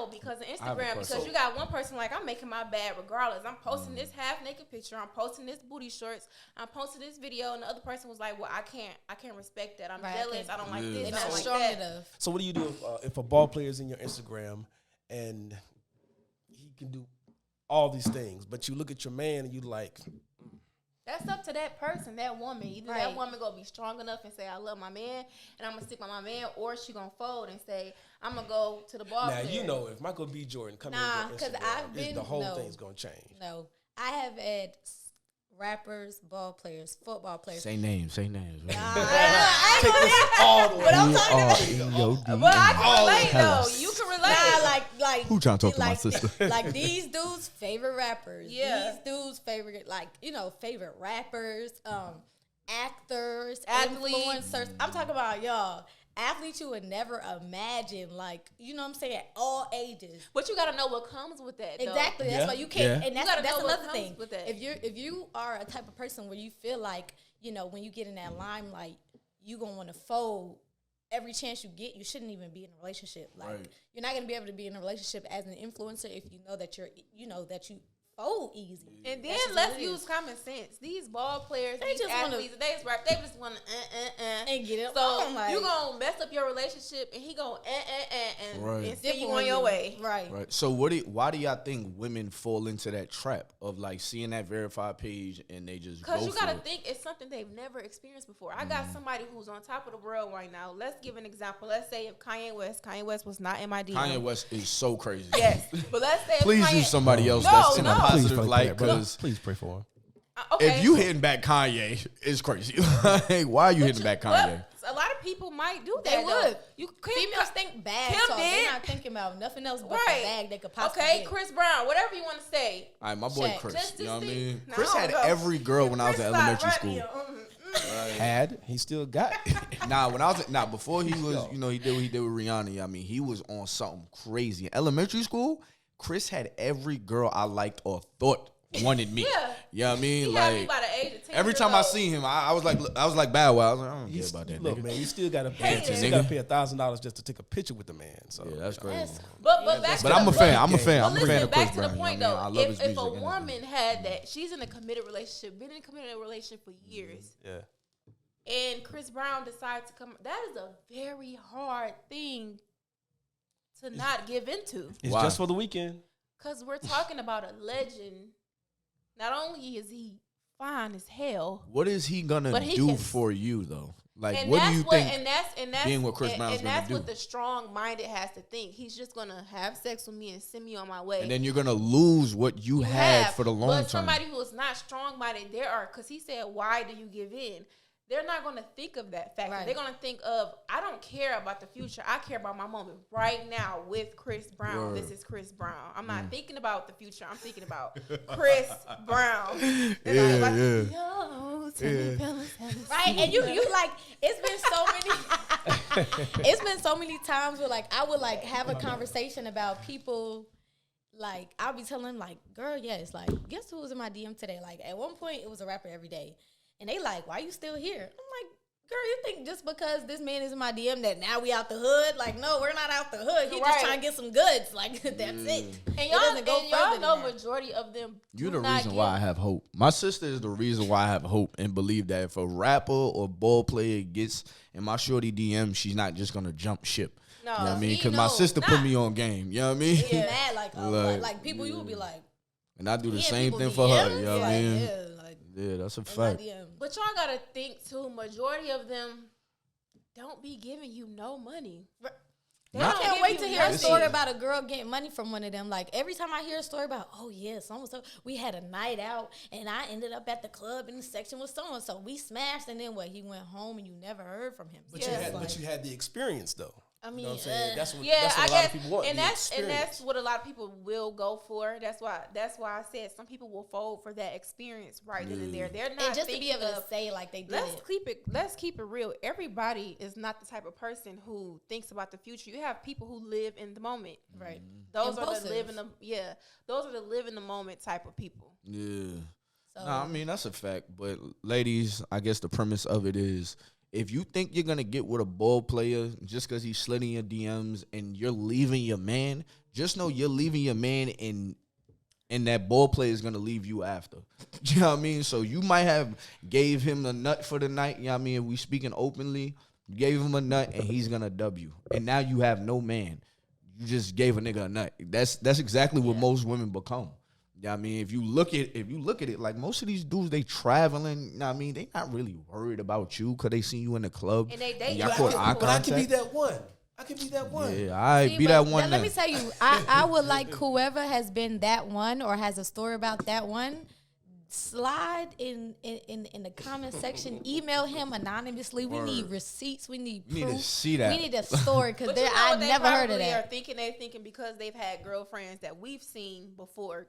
know because of I have a Instagram. question. Because you got one person like, I'm making my bad regardless. I'm posting this half naked picture. I'm posting this booty shorts. I'm posting this video, and the other person was like, well, I can't respect that. I'm Right, jealous. I don't like this. They're I not don't like strong that. enough. So what do you do if a ball player is in your Instagram and he can do all these things, but you look at your man and you like, That's up to that person, that woman. Either Right. that woman gonna be strong enough and say, I love my man, and I'm gonna stick by my man, or she gonna fold and say, I'm gonna go to the ball now player. you know if Michael B. Jordan comes Nah, in your 'cause Instagram, I've been- the whole no. thing's gonna change. No, I have had rappers, ball players, football players. Say names. I Take this all the way. But I'm talking about. But I can relate Tell though. us. You can relate. Like Who trying to talk to my like, sister? Like these dudes' favorite rappers. Yeah. These dudes' favorite, favorite rappers, actors, Athletes. influencers. I'm talking about y'all. Athletes you would never imagine, you know what I'm saying, at all ages. But you gotta know what comes with that. Though. Exactly. That's Yeah. why you can't. Yeah. And You gotta that's know what another comes thing. with that. If you are a type of person where you feel like, when you get in that limelight, you gonna want to fold every chance you get. You shouldn't even be in a relationship. Right. You're not gonna be able to be in a relationship as an influencer if you know that that you fold easy. And then That's just let's what it is. use common sense. These ball players, They these just wanna- athletes, they just rap. They just want to And get it So on, like- you gonna mess up your relationship, and he gonna and Right. and send you Different on your you- way. Right. Right. So why do y'all think women fall into that trap of seeing that verified page and they just Because go you for gotta it? think it's something they've never experienced before. I got somebody who's on top of the world right now. Let's give an example. Let's say if Kanye West was not in my DM. Kanye West is so crazy. Yes, but let's say if Please Kanye, use somebody else No, that's in a no. positive light, because Please pray for him. Okay, if you so- hitting back Kanye, it's crazy. Why are you hitting back Kanye? But a lot of people might do that. They though. would. You Females think bag Kim talk. did. They're not thinking about nothing else but Right. the bag they could possibly Okay, get. Chris Brown, whatever you want to say. All right, my boy Check. Chris. Just You know what I see. mean? No, Chris I had don't know. every girl when I was Chris at Rock elementary right school. here. He still got it. Nah, before he was, he did what he did with Rihanna. I mean, he was on something crazy. In elementary school, Chris had every girl I liked or thought wanted me. Yeah. You know what I mean? He had me by the age of 10 every years time I old. seen him, I was like Bow Wow. I was like, I don't care about that Look, nigga. man, you still gotta Hate pay. it. You gotta pay $1,000 just to take a picture with the man. So Yeah, that's crazy. That's But back But to I'm the a fan. point. I'm a fan. But I'm a fan listen, of Chris back to Brown. the point you know what though. I mean? I love his If music. a and woman had that, she's in a committed relationship, been in a committed relationship for years, yeah. and Chris Brown decides to come. That is a very hard thing to not give into, It's Why? just for the weekend. because we're talking about a legend. Not only is he fine as hell, What is he gonna But he do can- for you though? Like, and what that's do you what, think? and that's being with Chris Brown's and gonna that's do? what the strong-minded has to think. He's just gonna have sex with me and send me on my way. And then you're gonna lose what you had for the long but term. somebody who is not strong-minded, because he said, why do you give in? They're not going to think of that factor. Right. They're going to think of, I don't care about the future. I care about my moment right now with Chris Brown. Word. This is Chris Brown. I'm not thinking about the future. I'm thinking about Chris Brown. And Yeah. Yo, Timmy Fellas have a Right, and you secret. like it's been so many times where I would have a conversation about people, I'll be telling them girl, yes, guess who was in my DM today? At one point it was a rapper every day, and they why you still here? I'm like, girl, you think just because this man is in my DM that now we out the hood? No, we're not out the hood. He Right. just trying to get some goods. That's it. And It y'all, doesn't go and y'all further know than that. majority of them You're do the not reason get- why I have hope. My sister is the reason why I have hope and believe that if a rapper or ball player gets in my shorty DM, she's not just gonna jump ship. No, You know what I mean? he Because my knows sister put not. me on game. You know what I mean? Be mad Like, people, you would be like, And I do the "Yeah, same people thing for her. DMs?" You know what I mean? Yeah, Yeah, that's a in my fact. DM. But y'all gotta think too. Majority of them don't be giving you no money. They I don't can't give wait you to hear a nothing. story about a girl getting money from one of them. Every time I hear a story about, oh yeah, so we had a night out and I ended up at the club in the section with so and so. We smashed, and then what? He went home and you never heard from him. But So you it's had, like- but you had the experience though. I You mean, know what I'm saying? That's what, Yeah, that's what I a lot guess, of people want. and the that's experience. what a lot of people will go for. That's why I said some people will fold for that experience right then and there. They're not and just to be thinking able to of, say they did it. let's keep it real. Everybody is not the type of person who thinks about the future. You have people who live in the moment. Right. Those are the Impulsive. those are the live in the moment type of people. Yeah. So, Nah, I mean, that's a fact. But ladies, I guess the premise of it is, if you think you're going to get with a ball player just because he's slitting your DMs and you're leaving your man, just know you're leaving your man and that ball player is gonna leave you after. You know what I mean? So you might have gave him the nut for the night. You know what I mean? If we speaking openly, you gave him a nut and he's gonna dub you. And now you have no man. You just gave a nigga a nut. That's exactly what most women become. Yeah, I mean, if you look at it, like most of these dudes, they traveling. You know what I mean, they not really worried about you because they seen you in the club. And they y'all you. caught eye But I can be contact. that one. I can be that one. Yeah, I See, be but that one. Let me then. tell you, I would like whoever has been that one or has a story about that one, slide in the comment section, email him anonymously. We need receipts. We need We proof. need to see that. We need a story because But you know I what they never heard of probably that. Are thinking they're thinking because they've had girlfriends that we've seen before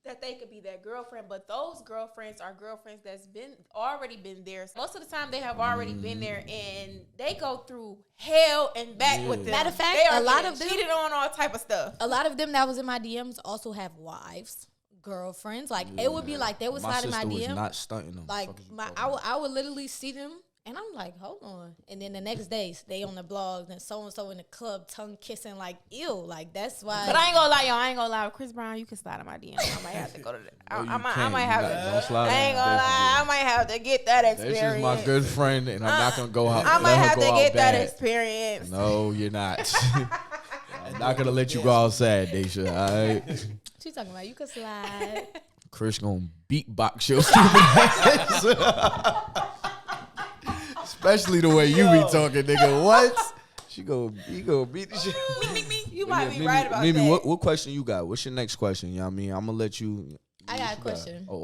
that they could be that girlfriend. But those girlfriends are girlfriends that's already been there. Most of the time they have already been there and they go through hell and back with them. Matter of fact, they are a lot getting of them- cheated on, all type of stuff. A lot of them that was in my DMs also have wives, girlfriends. Like it would be like they would My slide in my sister was DM. not stunting them. Like Fuck is you my, talking I would literally see them, and I'm like, hold on. And then the next day, they on the blogs and so in the club, tongue kissing, like ew. Like that's why. But I ain't gonna lie, y'all. I ain't gonna lie. With Chris Brown, you can slide in my DM. I might have to go to that. I might have to. Don't slide I ain't on gonna me, lie. I might have to get that That's experience. just my good friend, and I'm not gonna go out. I might let her have go to out get that bad. experience. No, you're not. I'm not gonna let you go out sad, Daisha. All right. She's talking about you can slide. Chris gonna beatbox your stupid ass. Especially the way you be talking, nigga. What? He gonna beat the shit. You might be Mimi, right about Mimi, that. what question you got? What's your next question? You know what I mean? I'm gonna let you. I got a question. Oh,